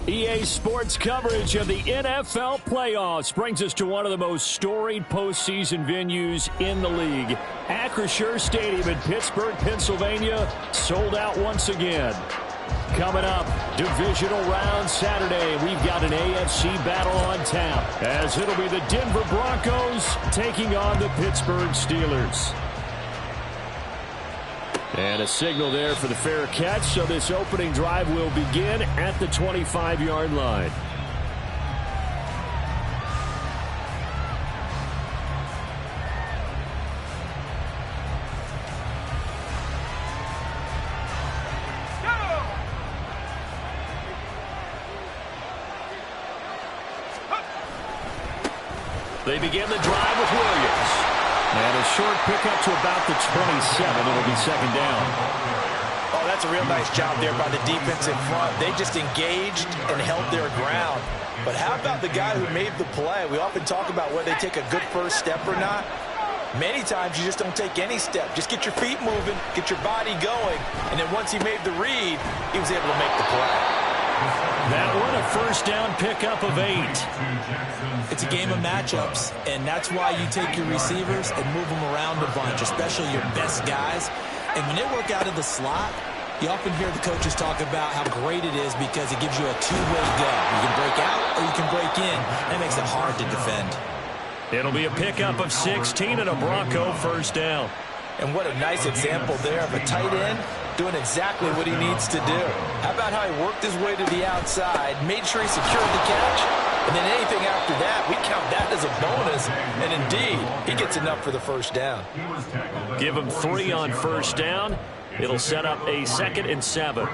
EA Sports coverage of the NFL playoffs brings us to one of the most storied postseason venues in the league. Acrisure Stadium in Pittsburgh, Pennsylvania, sold out once again. Coming up, divisional round Saturday, we've got an AFC battle on tap, as it'll be the Denver Broncos taking on the Pittsburgh Steelers. And a signal there for the fair catch, so this opening drive will begin at the 25-yard line. They begin the drive with Williams. And a short pickup to about the 27. It'll be second down. Oh, that's a real nice job there by the defense in front. They just engaged and held their ground. But how about the guy who made the play? We often talk about whether they take a good first step or not. Many times you just don't take any step. Just get your feet moving, get your body going, and then once he made the read, he was able to make the play. That one, a first down pickup of 8. It's a game of matchups, and that's why you take your receivers and move them around a bunch, especially your best guys. And when they work out of the slot, you often hear the coaches talk about how great it is because it gives you a two-way go. You can break out or you can break in. That makes it hard to defend. It'll be a pickup of 16 and a Bronco first down. And what a nice example there of a tight end doing exactly what he needs to do. How about how he worked his way to the outside, made sure he secured the catch, and then anything after that, we count that as a bonus. And indeed, he gets enough for the first down. Give him 3 on first down. It'll set up a 2nd and 7.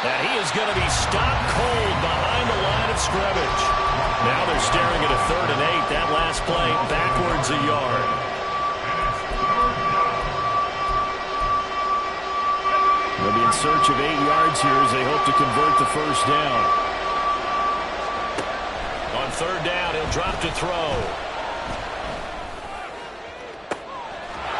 And he is going to be stopped cold behind the line of scrimmage. Now they're staring at a 3rd and 8. That last play backwards a yard. They'll be in search of 8 yards here as they hope to convert the first down. On 3rd down, he'll drop to throw.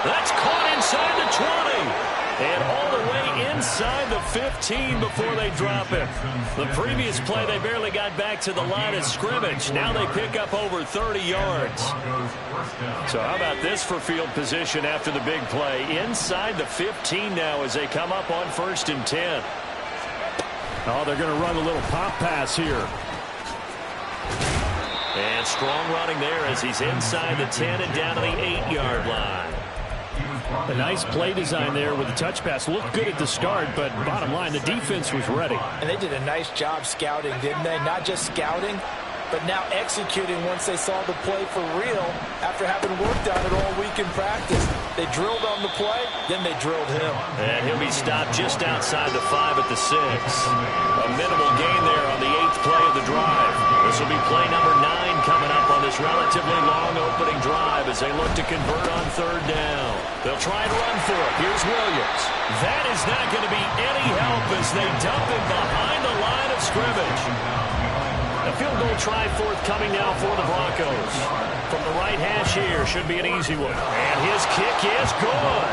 That's caught inside the 20. And all the way inside the 15 before they drop it. The previous play, they barely got back to the line of scrimmage. Now they pick up over 30 yards. So how about this for field position after the big play? Inside the 15 now as they come up on 1st and 10. Oh, they're going to run a little pop pass here. And strong running there as he's inside the 10 and down to the 8-yard line. A nice play design there with the touch pass. Looked good at the start, but bottom line, the defense was ready. And they did a nice job scouting, didn't they? Not just scouting, but now executing once they saw the play for real after having worked on it all week in practice. They drilled on the play, then they drilled him. And he'll be stopped just outside the 5 at the 6. A minimal gain there on the 8th play of the drive. This will be play number 9 coming up on this relatively long opening drive as they look to convert on 3rd down. They'll try and run for it. Here's Williams. That is not going to be any help as they dump him behind the line of scrimmage. A field goal try forthcoming now for the Broncos. From the right hash here, should be an easy one. And his kick is good.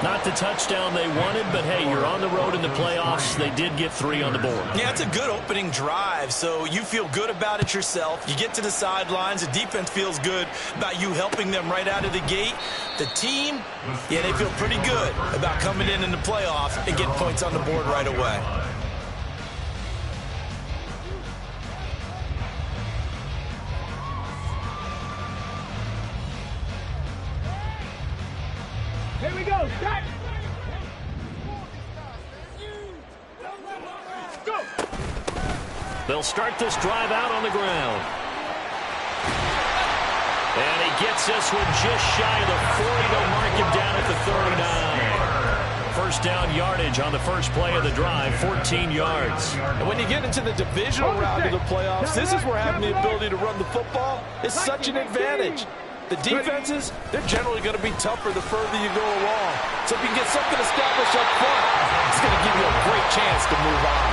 Not the touchdown they wanted, but hey, you're on the road in the playoffs. They did get 3 on the board. Yeah, it's a good opening drive, so you feel good about it yourself. You get to the sidelines. The defense feels good about you helping them right out of the gate. The team, yeah, they feel pretty good about coming in the playoffs and getting points on the board right away. Here we go. Start. Go. They'll start this drive out on the ground. And he gets this one just shy of the 40. They'll mark him down at the 39. First down yardage on the first play of the drive, 14 yards. And when you get into the divisional round of the playoffs, this is where having the ability to run the football is such an advantage. The defenses, they're generally going to be tougher the further you go along. So if you can get something established up front, it's going to give you a great chance to move on.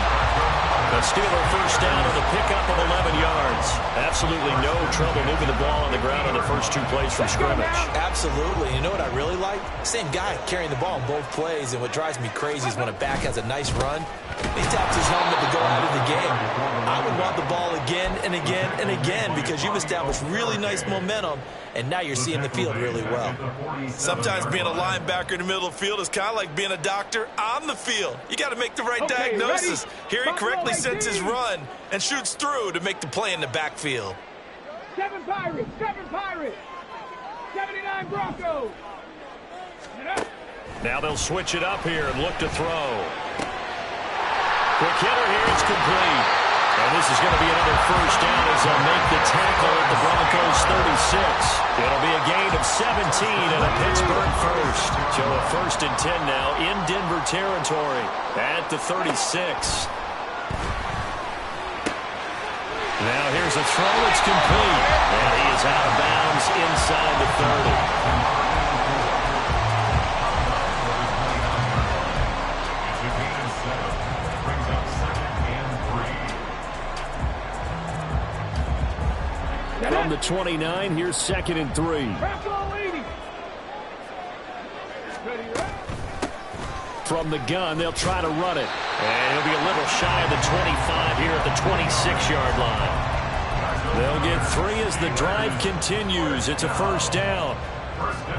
A Steeler first down on the pickup of 11 yards. Absolutely no trouble moving the ball on the ground on the first 2 plays from scrimmage. Absolutely. You know what I really like? Same guy carrying the ball in both plays, and what drives me crazy is when a back has a nice run, he taps his helmet to go out of the game. I would want the ball again and again and again because you've established really nice momentum, and now you're seeing the field really well. Sometimes being a linebacker in the middle of the field is kind of like being a doctor on the field. You got to make the right diagnosis. Here he correctly sets his run and shoots through to make the play in the backfield. 7 Pirates, 79 Broncos. Now they'll switch it up here and look to throw. Quick hitter here, it's complete. And this is going to be another first down as they'll make the tackle at the Broncos 36. It'll be a gain of 17 and a Pittsburgh first. So a 1st and 10 now in Denver territory at the 36. Now here's a throw, it's complete. And he is out of bounds inside the 30. From the 29, here's 2nd and 3. From the gun, they'll try to run it. And he'll be a little shy of the 25 here at the 26-yard line. They'll get 3 as the drive continues. It's a first down.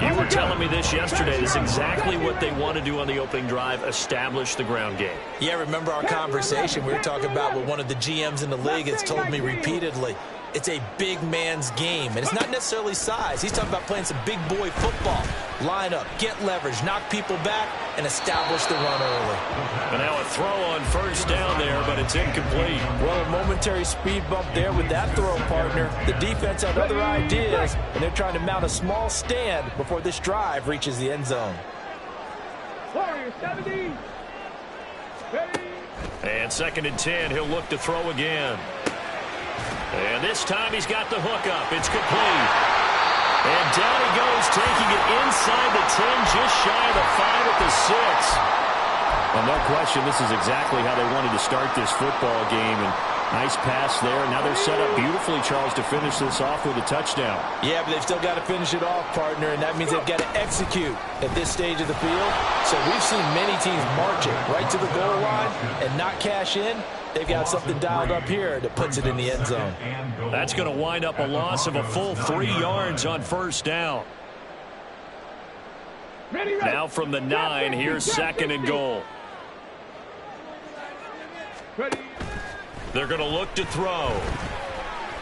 You were telling me this yesterday. This is exactly what they want to do on the opening drive, establish the ground game. Yeah, remember our conversation. We were talking about what one of the GMs in the league has told me repeatedly. It's a big man's game, and it's not necessarily size. He's talking about playing some big boy football. Line up, get leverage, knock people back, and establish the run early. And now a throw on first down there, but it's incomplete. Well, a momentary speed bump there with that throw, partner. The defense had other ideas, and they're trying to mount a small stand before this drive reaches the end zone. Warriors 70. Ready. And 2nd and 10, he'll look to throw again. And this time he's got the hook up. It's complete. And down he goes, taking it inside the 10, just shy of the 5 at the 6. Well, no question, this is exactly how they wanted to start this football game. And nice pass there. Now they're set up beautifully, Charles, to finish this off with a touchdown. Yeah, but they've still got to finish it off, partner, and that means they've got to execute at this stage of the field. So we've seen many teams march it right to the goal line and not cash in. They've got something dialed up here that puts it in the end zone. That's going to wind up a loss of a full 3 yards on first down. Now from the 9, here's 2nd and goal. Ready. They're going to look to throw.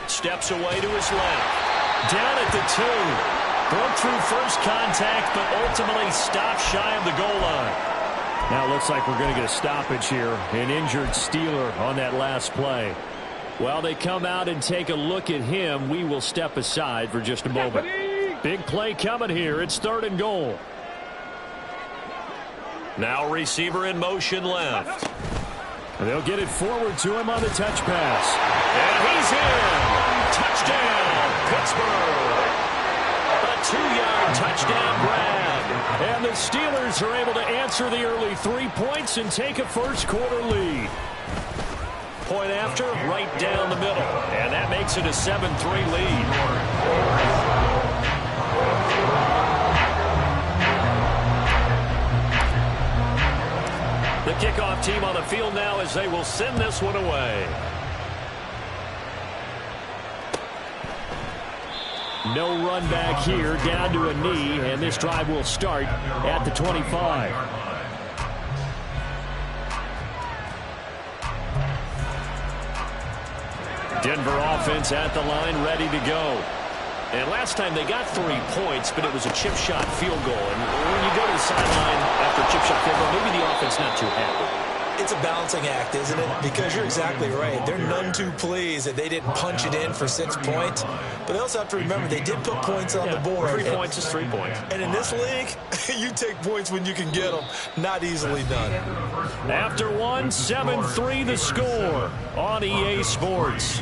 Steps away to his left. Down at the 2. Broke through first contact, but ultimately stopped shy of the goal line. Now it looks like we're going to get a stoppage here. An injured Steeler on that last play. While they come out and take a look at him, we will step aside for just a moment. Big play coming here. It's 3rd and goal. Now receiver in motion left. And they'll get it forward to him on the touch pass. And he's in. Touchdown, Pittsburgh. A 2-yard touchdown grab. And the Steelers are able to answer the early 3 points and take a first-quarter lead. Point after, right down the middle. And that makes it a 7-3 lead. The kickoff team on the field now as they will send this one away. No run back here, down to a knee, and this drive will start at the 25. Denver offense at the line, ready to go. And last time they got 3 points, but it was a chip shot field goal. And when you go to the sideline after a chip shot field goal, maybe the offense not too happy. It's a balancing act, isn't it? Because you're exactly right. They're none too pleased that they didn't punch it in for 6 points. But they also have to remember they did put points on the board. 3 points is 3 points. And in this league, you take points when you can get them. Not easily done. After 1, 7-3 the score on EA Sports.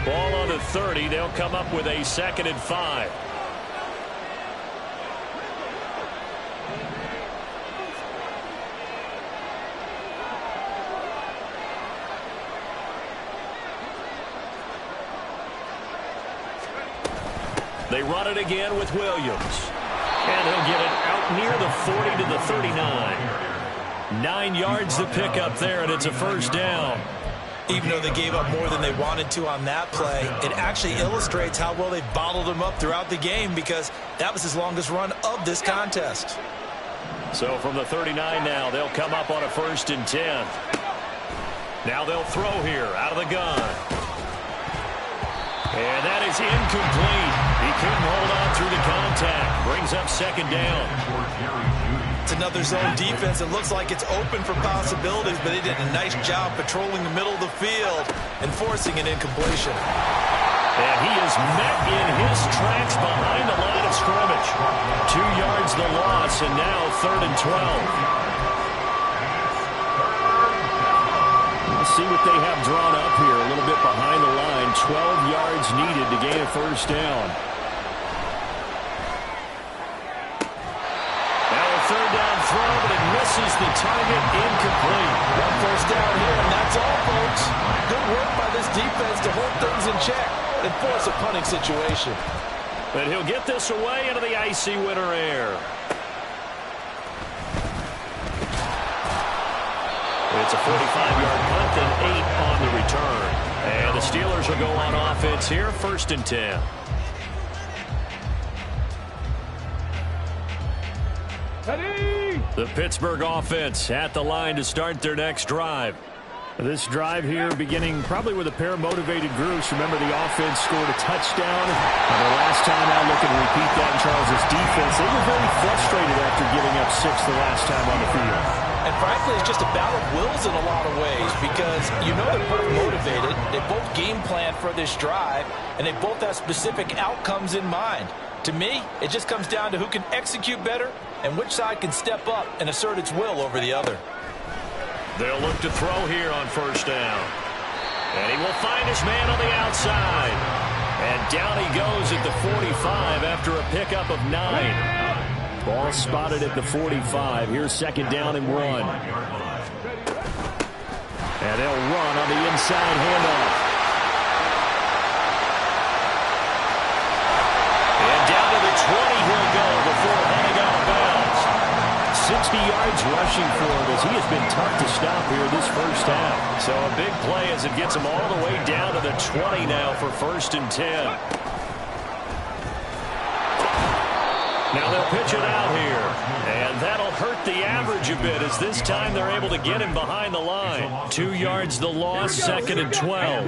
Ball on the 30. They'll come up with a 2nd and 5. They run it again with Williams. And he'll get it out near the 40 to the 39. 9 yards to pick up there, and it's a first down. Even though they gave up more than they wanted to on that play, it actually illustrates how well they bottled him up throughout the game because that was his longest run of this contest. So from the 39 now, they'll come up on a 1st and 10. Now they'll throw here out of the gun. And that is incomplete. He couldn't hold on through the contact. Brings up 2nd down. It's another zone defense. It looks like it's open for possibilities, but they did a nice job patrolling the middle of the field and forcing an incompletion. And he is met in his tracks behind the line of scrimmage. 2 yards the loss, and now 3rd and 12. We'll see what they have drawn up here. A little bit behind the line. 12 yards needed to gain a first down. Third down throw, but it misses the target, incomplete. 1 first down here, and that's all, folks. Good work by this defense to hold things in check and force a punting situation. But he'll get this away into the icy winter air. It's a 45-yard punt and 8 on the return. And the Steelers will go on offense here, 1st and 10. Ready. The Pittsburgh offense at the line to start their next drive. This drive here beginning probably with a pair of motivated groups. Remember, the offense scored a touchdown. And the last time out, looking to repeat that in Charles' defense. They were very frustrated after giving up 6 the last time on the field. And frankly, it's just a battle of wills in a lot of ways because you know they're both motivated. They both game plan for this drive, and they both have specific outcomes in mind. To me, it just comes down to who can execute better and which side can step up and assert its will over the other. They'll look to throw here on 1st down. And he will find his man on the outside. And down he goes at the 45 after a pickup of 9. Ball spotted at the 45. Here's 2nd down and 1. And they'll run on the inside handoff. And down to the 20 he'll go before heading out of bounds. 60 yards rushing for him as he has been tough to stop here this first half. So a big play as it gets them all the way down to the 20 now for 1st and 10. Now they'll pitch it out here. And that'll hurt the average a bit as this time they're able to get him behind the line. 2 yards the loss, 2nd and 12.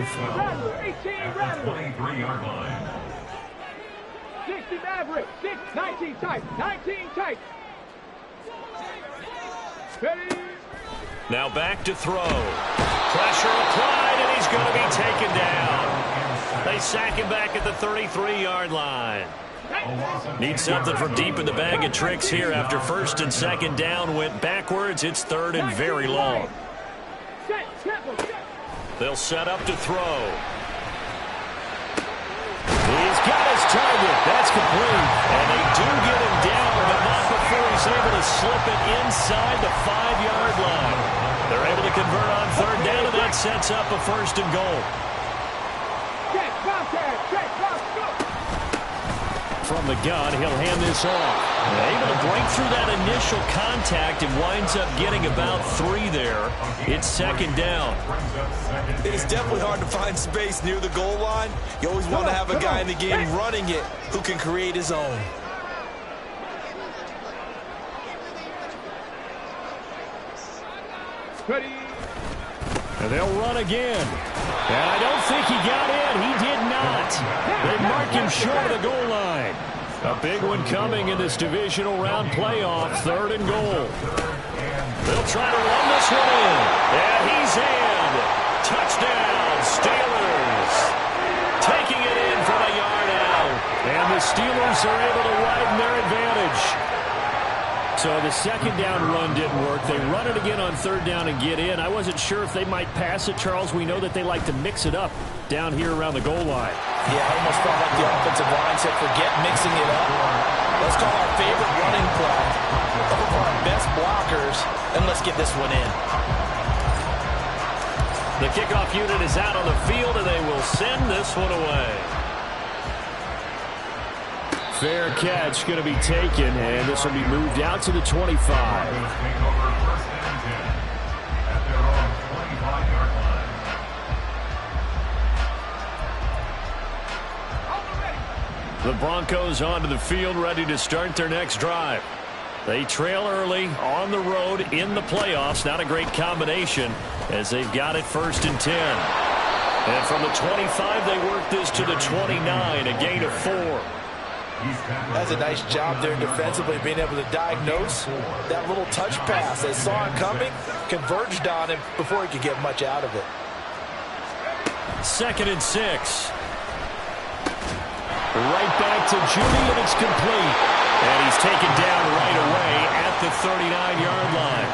23-yard line. 60 Maverick, 6, 19 tight, 19 tight. Ready? Now back to throw. Pressure applied, and he's going to be taken down. They sack him back at the 33-yard line. Need something from deep in the bag of tricks here after 1st and 2nd down went backwards. It's 3rd and very long. They'll set up to throw. He's got his target. That's complete. And they do get him down, but not before he's able to slip it inside the 5-yard line. They're able to convert on 3rd down, and that sets up a 1st and goal. From the gun, he'll hand this off. Able to break through that initial contact and winds up getting about 3 there. It's 2nd down. It's definitely hard to find space near the goal line. You always want to have a guy in the game running it who can create his own. Ready? And they'll run again. And I don't think he got in. He did not. They mark him short of the goal line. A big one coming in this divisional round playoff. 3rd and goal. They'll try to run this one in. And he's in. Touchdown, Steelers. Taking it in from a yard out. And the Steelers are able to widen their advantage. So the 2nd down run didn't work. They run it again on 3rd down and get in. I wasn't sure if they might pass it, Charles. We know that they like to mix it up down here around the goal line. Yeah, I almost felt like the offensive line said, forget mixing it up. Let's call our favorite running play over our best blockers, and let's get this one in. The kickoff unit is out on the field, and they will send this one away. Fair catch going to be taken, and this will be moved out to the 25. The Broncos onto the field, ready to start their next drive. They trail early on the road in the playoffs. Not a great combination as they've got it 1st and 10. And from the 25, they work this to the 29, a gain of 4. That's a nice job there defensively, being able to diagnose that little touch pass. They saw it coming, converged on him before he could get much out of it. 2nd and 6. Right back to Judy, and it's complete. And he's taken down right away at the 39-yard line.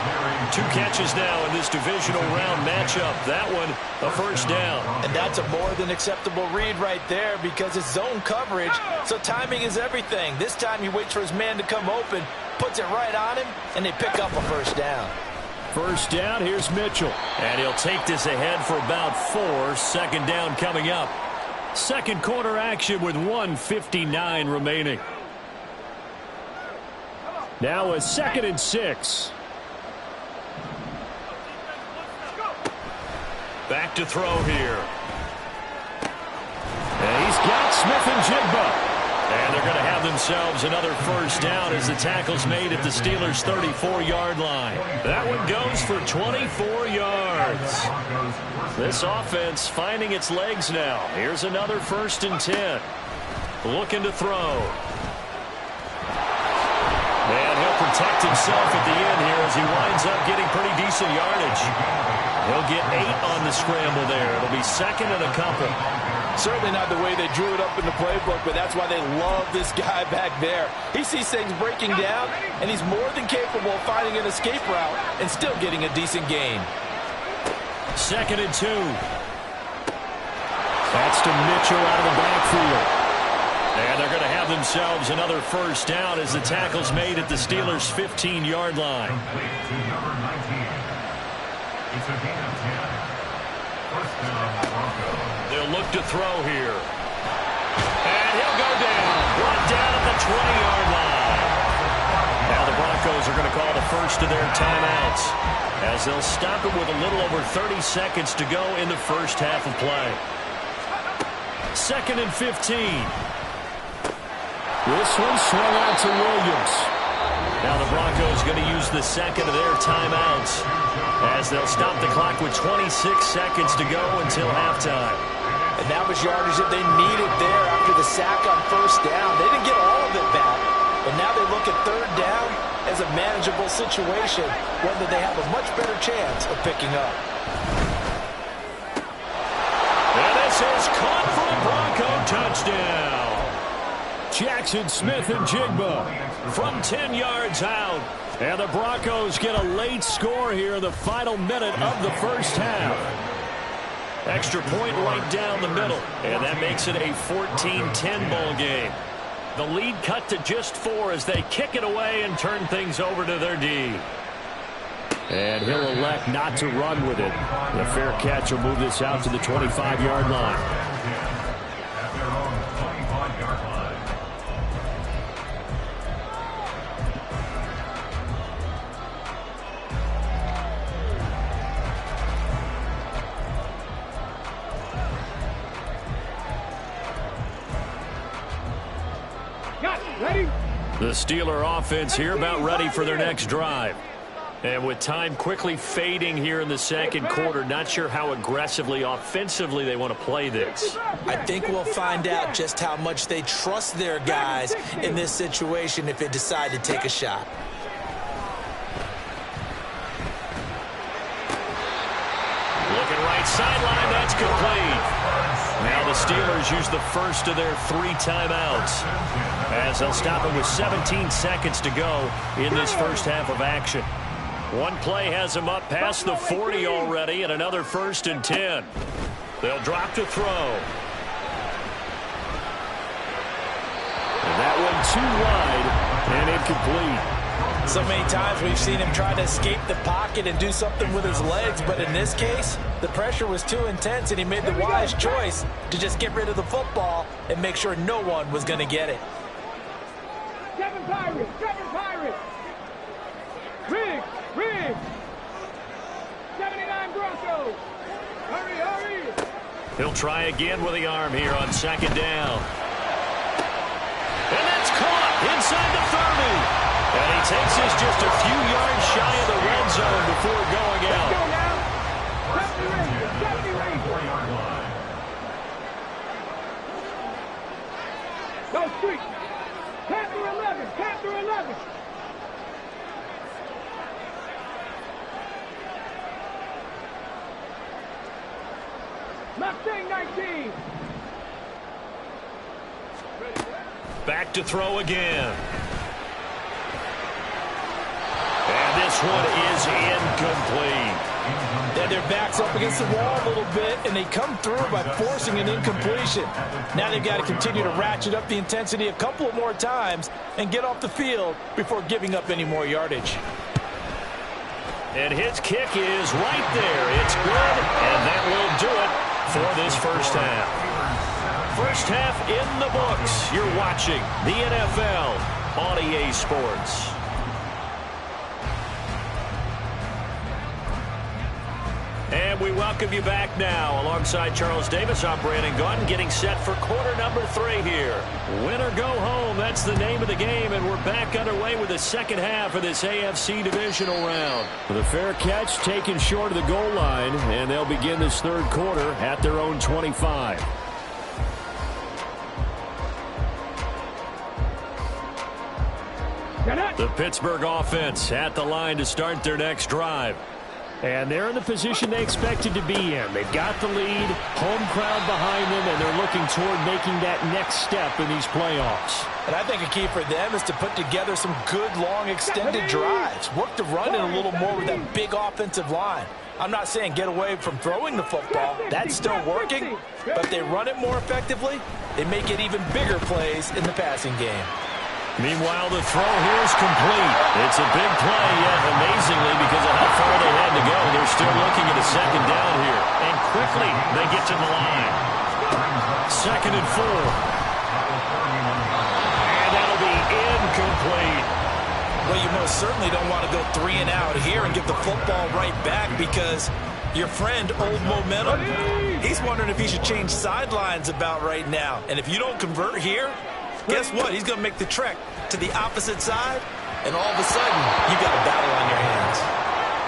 2 catches now in this divisional round matchup. That one, a 1st down. And that's a more than acceptable read right there because it's zone coverage, so timing is everything. This time he waits for his man to come open, puts it right on him, and they pick up a 1st down. 1st down, here's Mitchell. And he'll take this ahead for about 4. 2nd down coming up. 2nd quarter action with 1:59 remaining. Now a 2nd and 6. Back to throw here. And he's got Smith-Njigba. And they're going to have themselves another 1st down as the tackle's made at the Steelers' 34-yard line. That one goes for 24 yards. This offense finding its legs now. Here's another 1st and 10. Looking to throw. And he'll protect himself at the end here as he winds up getting pretty decent yardage. He'll get 8 on the scramble there. It'll be 2nd and a couple. Certainly not the way they drew it up in the playbook, but that's why they love this guy back there. He sees things breaking down, and he's more than capable of finding an escape route and still getting a decent gain. 2nd and 2. That's to Mitchell out of the backfield. And they're going to have themselves another 1st down as the tackle's made at the Steelers' 15-yard line. It's a gain of 10. 1st down, Broncos. They'll look to throw here. And he'll go down. Brought down at the 20-yard line. Now the Broncos are going to call the first of their timeouts as they'll stop it with a little over 30 seconds to go in the first half of play. 2nd and 15. This one swung out to Williams. Now the Broncos going to use the second of their timeouts as they'll stop the clock with 26 seconds to go until halftime. And that was yardage that they needed there after the sack on first down. They didn't get all of it back, but now they look at third down as a manageable situation, one that they have a much better chance of picking up. And this is caught for a Bronco touchdown. Jackson Smith and Jigba From 10 yards out. And the Broncos get a late score here in the final minute of the first half. Extra point right down the middle. And that makes it a 14-10 ball game. The lead cut to just 4 as they kick it away and turn things over to their D. And he'll elect not to run with it. The fair catch will move this out to the 25-yard line. The Steeler offense here about ready for their next drive. And with time quickly fading here in the second quarter, not sure how aggressively, offensively they want to play this. I think we'll find out just how much they trust their guys in this situation if they decide to take a shot. Looking right sideline, that's complete. Now the Steelers use the first of their 3 timeouts as they'll stop it with 17 seconds to go in this first half of action. One play has them up past the 40 already, and another 1st and 10. They'll drop to throw. And that one too wide and incomplete. So many times we've seen him try to escape the pocket and do something with his legs, but in this case, the pressure was too intense and he made the wise choice to just get rid of the football and make sure no one was going to get it. 7 Pirates, 7 Pirates. Riggs, Riggs. 79 Broncos. Hurry, hurry. He'll try again with the arm here on 2nd down. And that's caught inside the 30. And he takes us just a few yards shy of the red zone before going out. Let's go now. 70 Rangers, 70 Rangers. Go street. Panther 11, Panther 11. Mustang 19. Back to throw again. And this one is incomplete. Then their back's up against the wall a little bit, and they come through by forcing an incompletion. Now they've got to continue to ratchet up the intensity a couple of more times and get off the field before giving up any more yardage. And his kick is right there. It's good, and that will do it for this first half. First half in the books. You're watching the NFL on EA Sports. And we welcome you back now. Alongside Charles Davis, I'm Brandon Gaudin, getting set for quarter number 3 here. Win or go home, that's the name of the game, and we're back underway with the second half of this AFC divisional round. The fair catch taken short of the goal line, and they'll begin this third quarter at their own 25. The Pittsburgh offense at the line to start their next drive. And they're in the position they expected to be in. They've got the lead, home crowd behind them, and they're looking toward making that next step in these playoffs. And I think a key for them is to put together some good, long, extended drives. Work the run in a little more with that big offensive line. I'm not saying get away from throwing the football. That's still working. But they run it more effectively. They make it even bigger plays in the passing game. Meanwhile, the throw here is complete. It's a big play, yet amazingly, because of how far they had to go, they're still looking at a second down here. And quickly, they get to the line. 2nd and 4. And that'll be incomplete. Well, you most certainly don't want to go 3 and out here and give the football right back, because your friend, Old Momentum, he's wondering if he should change sidelines about right now. And if you don't convert here, guess what? He's going to make the trek to the opposite side, and all of a sudden, you've got a battle on your hands.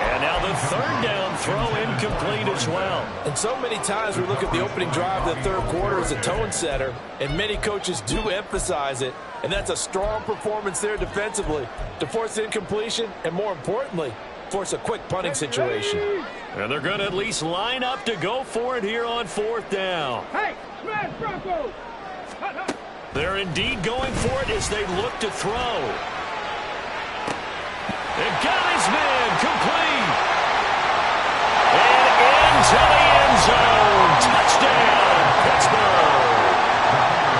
And now the third down throw incomplete as well. And so many times we look at the opening drive of the third quarter as a tone setter, and many coaches do emphasize it. And that's a strong performance there defensively to force incompletion and, more importantly, force a quick punting situation. And they're going to at least line up to go for it here on fourth down. Hey, smash Broncos! They're indeed going for it as they look to throw. And got his man complete. And into the end zone. Touchdown, Pittsburgh.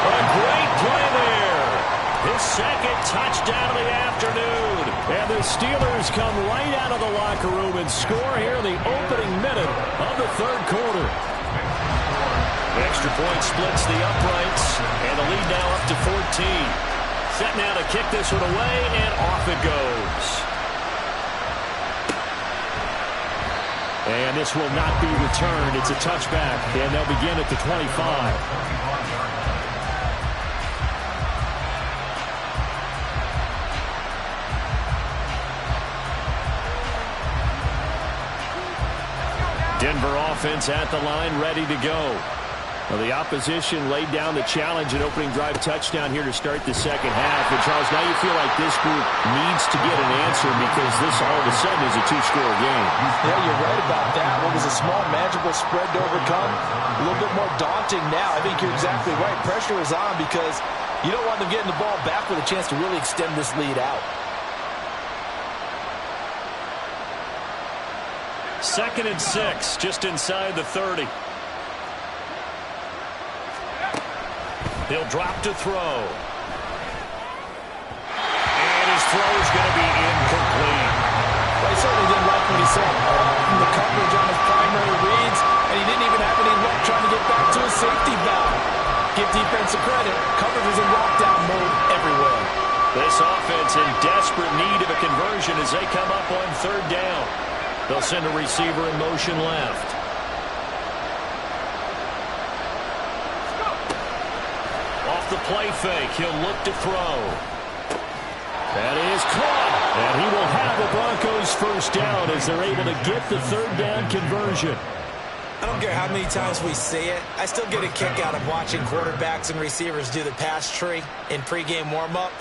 A great play there. His second touchdown of the afternoon. And the Steelers come right out of the locker room and score here in the opening minute of the third quarter. The extra point splits the uprights, and the lead now up to 14. Set now to kick this one away, and off it goes. And this will not be returned. It's a touchback, and they'll begin at the 25. Denver offense at the line, ready to go. Well, the opposition laid down the challenge, an opening drive touchdown here to start the second half. And, Charles, now you feel like this group needs to get an answer because this all of a sudden is a two-score game. Yeah, you're right about that. What was a small, manageable spread to overcome, a little bit more daunting now. I think you're exactly right. Pressure is on because you don't want them getting the ball back with a chance to really extend this lead out. Second and 6, just inside the 30. He'll drop to throw. And his throw is going to be incomplete. Well, he certainly didn't like what he saw from the coverage on his primary reads, and he didn't even have any luck trying to get back to his safety valve. Give defense a credit. Coverage was in lockdown mode everywhere. This offense in desperate need of a conversion as they come up on third down. They'll send a receiver in motion left. Off the play fake, he'll look to throw. That is caught. And he will have the Broncos first down as they're able to get the third down conversion. I don't care how many times we see it. I still get a kick out of watching quarterbacks and receivers do the pass tree in pregame warm-up.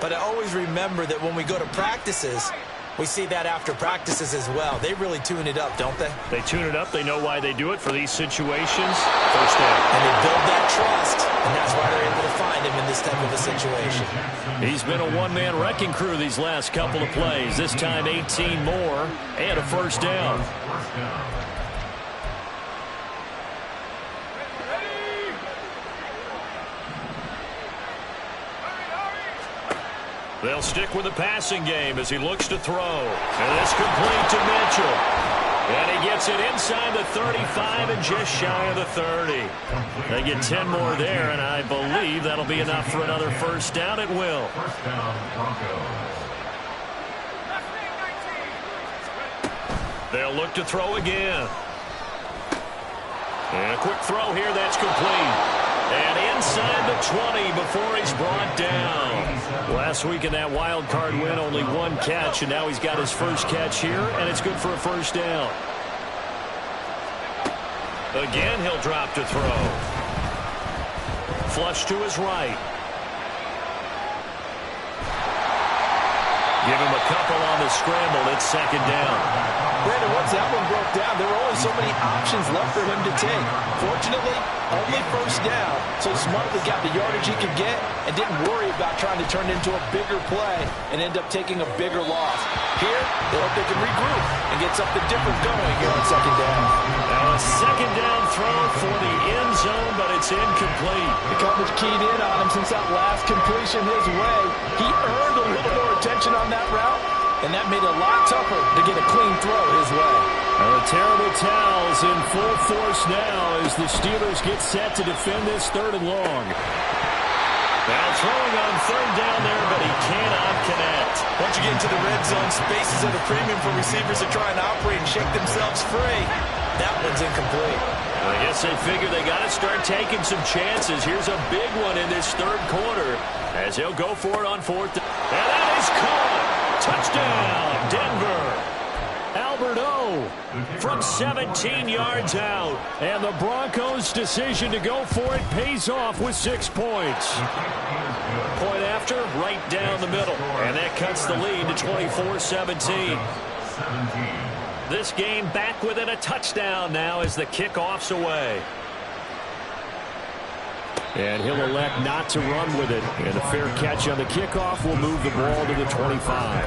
But I always remember that when we go to practices, we see that after practices as well. They really tune it up, don't they? They tune it up. They know why they do it for these situations. First down. And they build that trust, and that's why they're able to find him in this type of a situation. He's been a one-man wrecking crew these last couple of plays. This time 18 more and a first down. They'll stick with the passing game as he looks to throw. And it's complete to Mitchell. And he gets it inside the 35 and just shy of the 30. They get 10 more there, and I believe that'll be enough for another first down. It will. They'll look to throw again. And a quick throw here, that's complete. And inside the 20 before he's brought down. Last week in that wild card win, only one catch, and now he's got his first catch here, and it's good for a first down. Again, he'll drop to throw. Flush to his right. Give him a couple on the scramble. It's second down. Brandon, once that one broke down, there were only so many options left for him to take. Fortunately, only first down, so he smartly got the yardage he could get and didn't worry about trying to turn it into a bigger play and end up taking a bigger loss. Here, they hope they can regroup and get something different going here on second down. Now a second down throw for the end zone, but it's incomplete. The coverage keyed in on him since that last completion his way. He earned a little more attention on that route, and that made it a lot tougher to get a clean throw his way. And the terrible towels in full force now as the Steelers get set to defend this third and long. Now throwing on third down there, but he cannot connect. Once you get into the red zone, spaces at a premium for receivers to try and operate and shake themselves free. That one's incomplete. I guess they figure they got to start taking some chances. Here's a big one in this third quarter as he'll go for it on fourth. And that is caught. Touchdown, Denver. Albert O from 17 yards out. And the Broncos' decision to go for it pays off with 6 points. Point after, right down the middle. And that cuts the lead to 24-17. This game back within a touchdown now as the kickoff's away. And he'll elect not to run with it. And a fair catch on the kickoff will move the ball to the 25.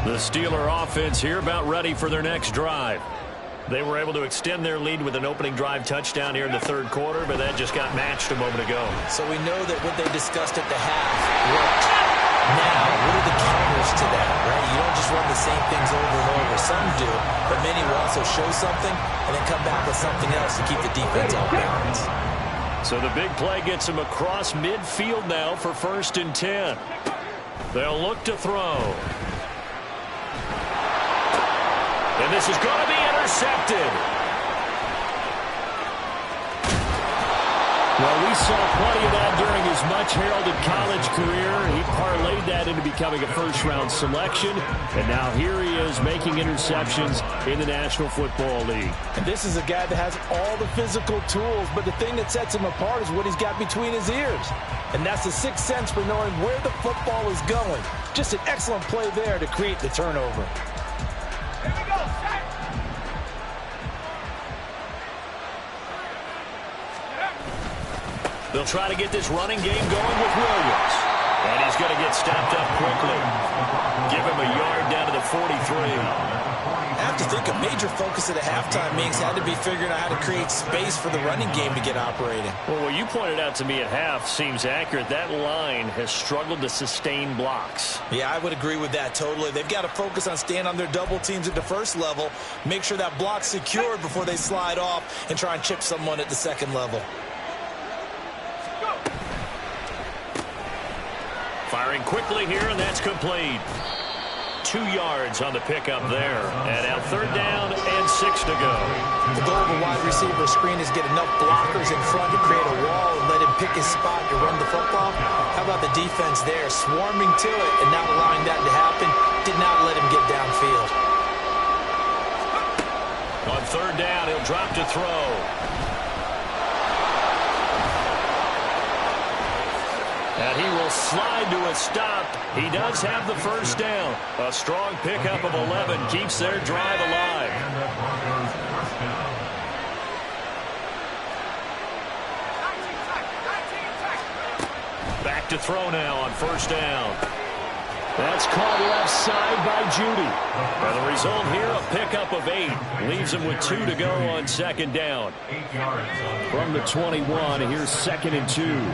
The Steeler offense here about ready for their next drive. They were able to extend their lead with an opening drive touchdown here in the third quarter, but that just got matched a moment ago. So we know that what they discussed at the half worked. Now, what are the counters to that, right? You don't just run the same things over and over. Some do, but many will also show something and then come back with something else to keep the defense off balance. So the big play gets him across midfield now for 1st and 10. They'll look to throw. And this is going to be intercepted. Well, we saw plenty of that during his much-heralded college career. He parlayed that into becoming a first-round selection. And now here he is making interceptions in the National Football League. And this is a guy that has all the physical tools, but the thing that sets him apart is what he's got between his ears. And that's the sixth sense for knowing where the football is going. Just an excellent play there to create the turnover. They'll try to get this running game going with Williams. And he's going to get stopped up quickly. Give him a yard down to the 43. I have to think a major focus at the halftime means had to be figuring out how to create space for the running game to get operating. Well, what you pointed out to me at half seems accurate. That line has struggled to sustain blocks. Yeah, I would agree with that totally. They've got to focus on staying on their double teams at the first level, make sure that block's secured before they slide off and try and chip someone at the second level. Firing quickly here, and that's complete. 2 yards on the pickup there. And now third down and 6 to go. The goal of a wide receiver screen is get enough blockers in front to create a wall and let him pick his spot to run the football. How about the defense there, swarming to it and not allowing that to happen? Did not let him get downfield. On third down, he'll drop to throw. And he will slide to a stop. He does have the first down. A strong pickup of 11 keeps their drive alive. Back to throw now on first down. That's caught left side by Judy. And the result here, a pickup of 8. Leaves him with 2 to go on second down. From the 21, here's 2nd and 2.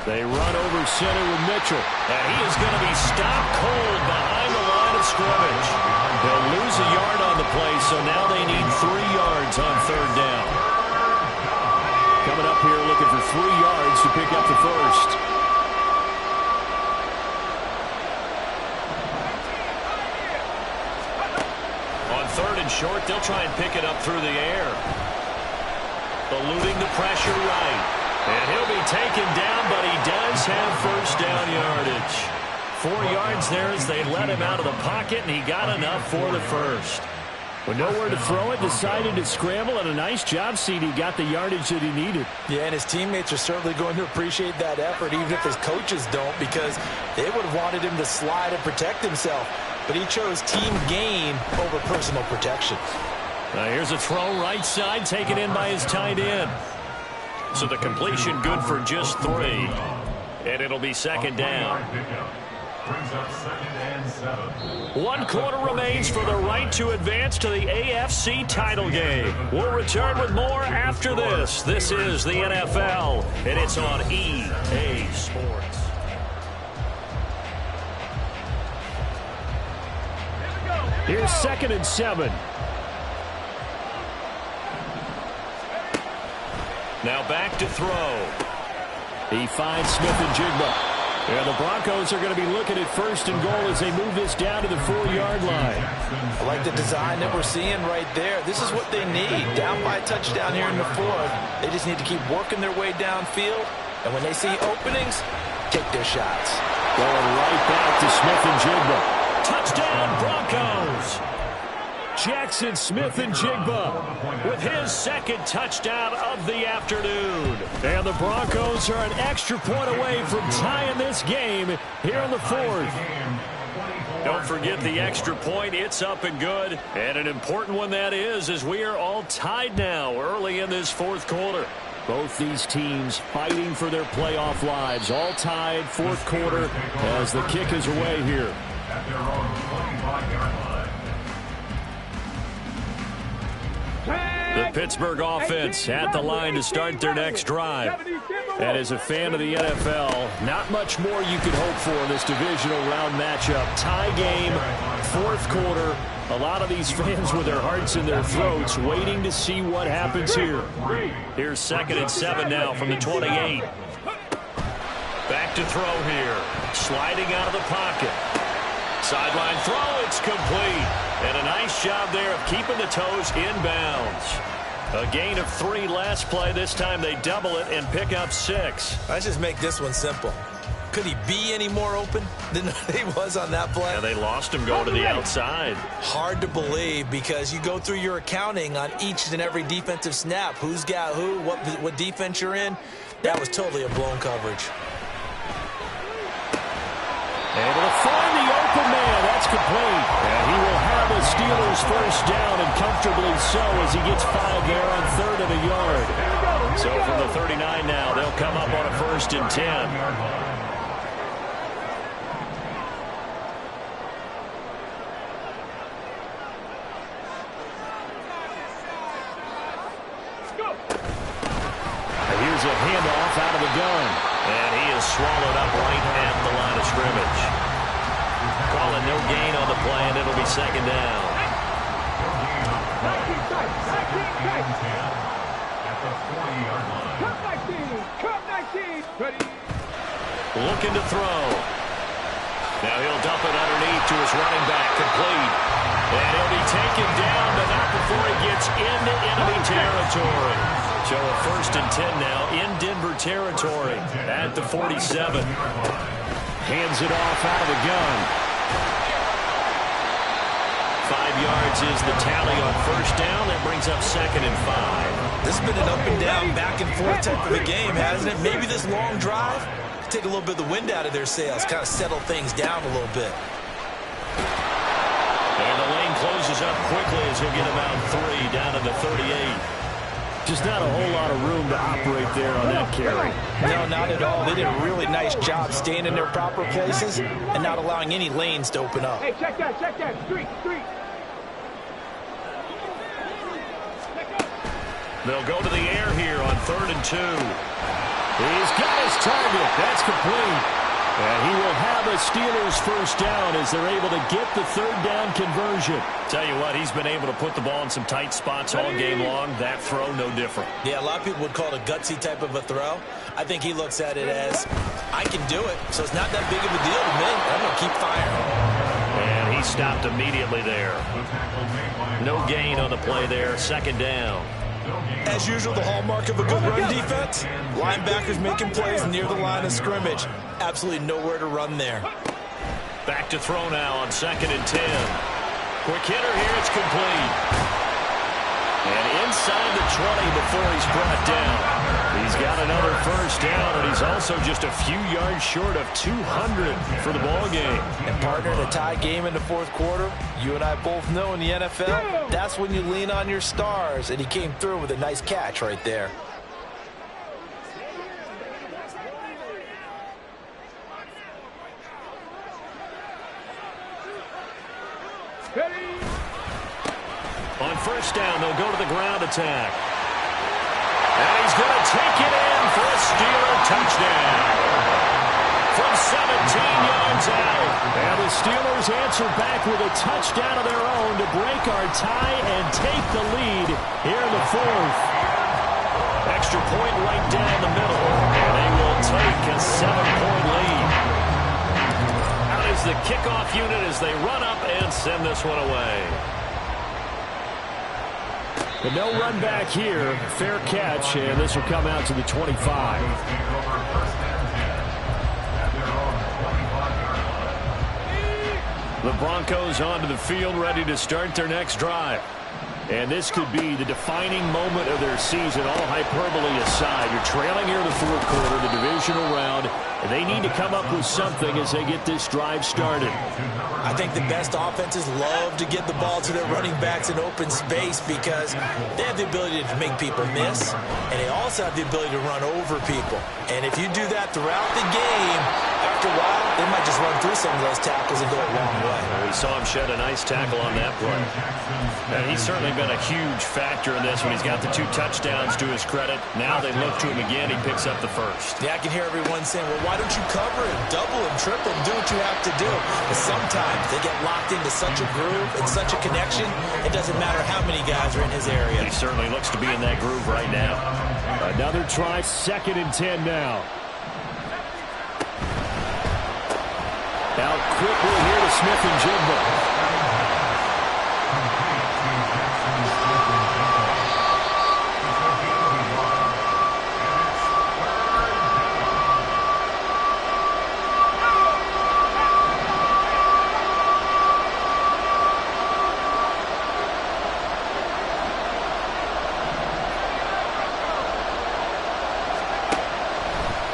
They run over center with Mitchell. And he is going to be stopped cold behind the line of scrimmage. They'll lose a yard on the play, so now they need 3 yards on third down. Coming up here looking for 3 yards to pick up the first. On third and short, they'll try and pick it up through the air. Eluding the pressure right. And he'll be taken down, but he does have first down yardage. 4 yards there as they let him out of the pocket, and he got enough for the first. With nowhere to throw it, decided to scramble, and a nice job, CD. Got the yardage that he needed. Yeah, and his teammates are certainly going to appreciate that effort, even if his coaches don't, because they would have wanted him to slide and protect himself. But he chose team gain over personal protection. Now here's a throw right side, taken in by his tight end. So the completion good for just 3. And it'll be second down. 1 quarter remains for the right to advance to the AFC title game. We'll return with more after this. This is the NFL, and it's on EA Sports. Here's 2nd and 7. Now back to throw. He finds Smith and Jigba. And the Broncos are going to be looking at 1st and goal as they move this down to the 4-yard line. I like the design that we're seeing right there. This is what they need. Down by a touchdown here in the 4th. They just need to keep working their way downfield. And when they see openings, take their shots. Going right back to Smith and Jigba. Touchdown, Broncos! Jackson Smith and Jigba with his 2nd touchdown of the afternoon. And the Broncos are an extra point away from tying this game here in the 4th. Don't forget the extra point. It's up and good. And an important one that is, as we are all tied now early in this 4th quarter. Both these teams fighting for their playoff lives. All tied, 4th quarter as the kick is away here. The Pittsburgh offense at the line to start their next drive. And as a fan of the NFL, not much more you could hope for in this divisional round matchup. Tie game, 4th quarter. A lot of these fans with their hearts in their throats waiting to see what happens here. Here's 2nd and 7 now from the 28. Back to throw here. Sliding out of the pocket. Sideline throw, it's complete. And a nice job there of keeping the toes inbounds. A gain of 3 last play. This time they double it and pick up 6. Let's just make this one simple. Could he be any more open than he was on that play? Yeah, they lost him going to the outside. Hard to believe because you go through your accounting on each and every defensive snap. Who's got who, what defense you're in. That was totally a blown coverage. Able to find the open man. That's complete. And he will have a Steelers 1st down, and comfortably so as he gets 5 there on 3rd and a yard. So from the 39 now, they'll come up on a 1st and 10. Here's a handoff out of the gun. And he is swallowed up right at the line of scrimmage. Calling no gain on the play, and it'll be 2nd down. Looking to throw. Now he'll dump it underneath to his running back, complete. And he'll be taken down, but not before he gets into enemy territory. So a 1st and 10 now in Denver territory at the 47. Hands it off out of the gun. 5 yards is the tally on 1st down. That brings up 2nd and 5. This has been an up and down, back and forth type of a game, hasn't it? Maybe this long drive, take a little bit of the wind out of their sails, kind of settle things down a little bit. And the lane closes up quickly as he'll get about 3 down to the 38. Just not a whole lot of room to operate there on that carry. No, not at all. They did a really nice job staying in their proper places and not allowing any lanes to open up. Hey, check that, street. They'll go to the air here on 3rd and 2. He's got his target. That's complete. And he will have a Steelers 1st down as they're able to get the 3rd down conversion. Tell you what, he's been able to put the ball in some tight spots all game long. That throw, no different. Yeah, a lot of people would call it a gutsy type of a throw. I think he looks at it as, I can do it, so it's not that big of a deal to me. I'm going to keep firing. And he stopped immediately there. No gain on the play there. 2nd down. As usual, the hallmark of a good run defense, linebackers making plays near the line of scrimmage. Absolutely nowhere to run there. Back to throw now on 2nd and 10. Quick hitter here, it's complete. And inside the 20 before he's brought down. He's got another 1st down, and he's also just a few yards short of 200 for the ball game. And partner, in a tie game in the 4th quarter, you and I both know in the NFL, that's when you lean on your stars, and he came through with a nice catch right there. On 1st down, they'll go to the ground attack. And he's going to take it in for a Steeler touchdown. From 17 yards out. And the Steelers answer back with a touchdown of their own to break our tie and take the lead here in the 4th. Extra point right down the middle, and they will take a 7-point lead. Out is the kickoff unit as they run up and send this one away. But no run back here. Fair catch, and this will come out to the 25. The Broncos onto the field, ready to start their next drive. And this could be the defining moment of their season, all hyperbole aside. You're trailing here in the fourth quarter, the divisional round, and they need to come up with something as they get this drive started. I think the best offenses love to get the ball to their running backs in open space because they have the ability to make people miss, and they also have the ability to run over people. And if you do that throughout the game, after a while, they might just run through some of those tackles and go a long way. We saw him shed a nice tackle on that play. And he's certainly been a huge factor in this when he's got the 2 touchdowns to his credit. Now they look to him again. He picks up the first. Yeah, I can hear everyone saying, well, why don't you cover him, double him, triple him, do what you have to do. But sometimes they get locked into such a groove and such a connection, it doesn't matter how many guys are in his area. He certainly looks to be in that groove right now. Another try, 2nd and 10 now. Out quickly here to Smith and Jigba.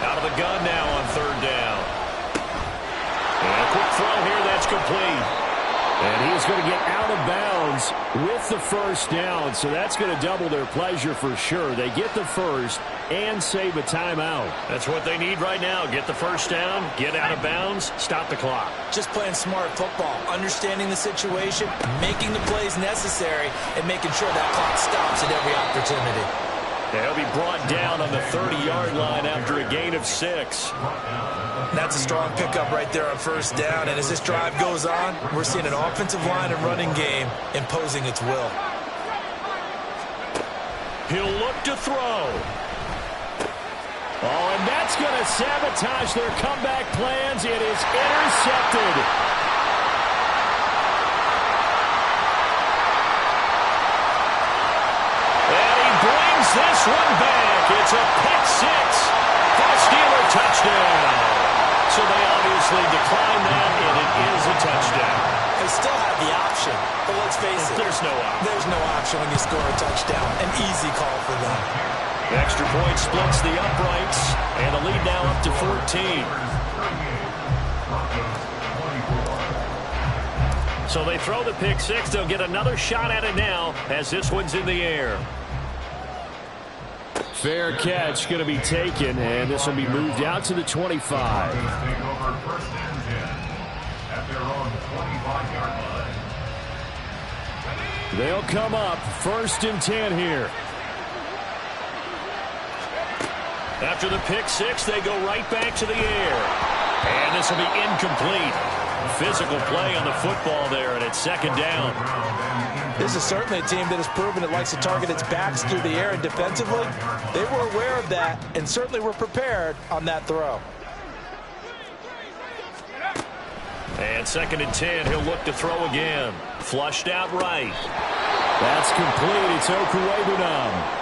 Out of the gun now on 3rd down. And a quick throw here, that's complete. And he's going to get out of bounds with the first down, so that's going to double their pleasure for sure. They get the first and save a timeout. That's what they need right now. Get the first down, get out of bounds, stop the clock. Just playing smart football, understanding the situation, making the plays necessary, and making sure that clock stops at every opportunity. They'll be brought down on the 30-yard line after a gain of 6. That's a strong pickup right there on 1st down. And as this drive goes on, we're seeing an offensive line and running game imposing its will. He'll look to throw. Oh, and that's going to sabotage their comeback plans. It is intercepted. And he brings this one back. It's a pick 6 for a Steeler touchdown. So they obviously declined that, and it is a touchdown. They still have the option, but let's face it. There's no option. There's no option when you score a touchdown. An easy call for them. The extra point splits the uprights, and the lead now up to 14. So they throw the pick 6. They'll get another shot at it now as this one's in the air. Fair catch going to be taken, and this will be moved out to the 25. They'll come up 1st and 10 here. After the pick 6, they go right back to the air. And this will be incomplete. Physical play on the football there, and it's 2nd down. This is certainly a team that has proven it likes to target its backs through the air, and defensively, they were aware of that and certainly were prepared on that throw. And 2nd and 10, he'll look to throw again. Flushed out right. That's complete. It's Okuwebunam.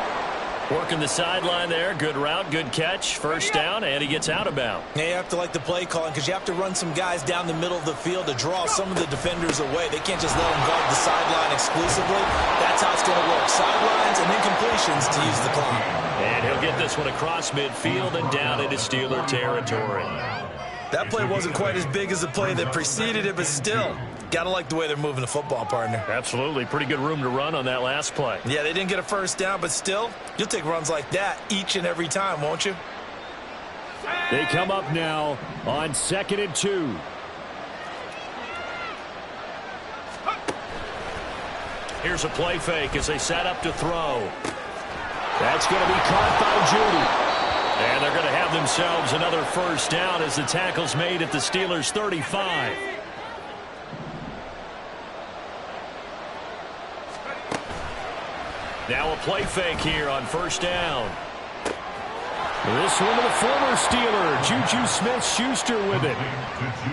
Working the sideline there. Good route, good catch. 1st down, and he gets out of bounds. Yeah, you have to like the play calling because you have to run some guys down the middle of the field to draw some of the defenders away. They can't just let them guard the sideline exclusively. That's how it's going to work. Sidelines and incompletions to use the clock. And he'll get this one across midfield and down into Steeler territory. That play wasn't quite as big as the play that preceded it, but still, got to like the way they're moving the football, partner. Absolutely. Pretty good room to run on that last play. Yeah, they didn't get a 1st down, but still, you'll take runs like that each and every time, won't you? They come up now on 2nd and 2. Here's a play fake as they set up to throw. That's going to be caught by Judy. And they're going to have themselves another 1st down as the tackle's made at the Steelers' 35. Now a play fake here on 1st down. This one to the former Steeler, Juju Smith-Schuster with it.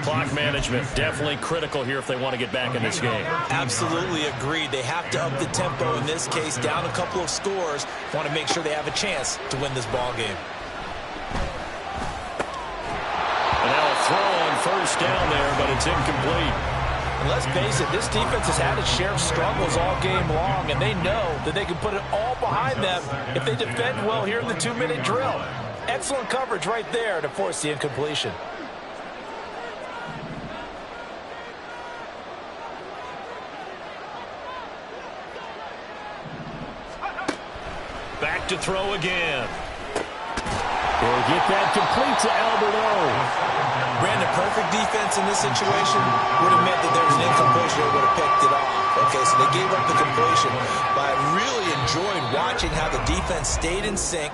Clock management definitely critical here if they want to get back in this game. Absolutely agreed. They have to up the tempo in this case, down a couple of scores. Want to make sure they have a chance to win this ball game. And now a throw on first down there, but it's incomplete. And let's face it, this defense has had its share of struggles all game long, and they know that they can put it all behind them if they defend well here in the 2-minute drill. Excellent coverage right there to force the incompletion. Back to throw again. They'll get that complete to Alberto. Brandon, perfect defense in this situation would have meant that there was an incompletion that would have picked it off. Okay, so they gave up the completion, but I really enjoyed watching how the defense stayed in sync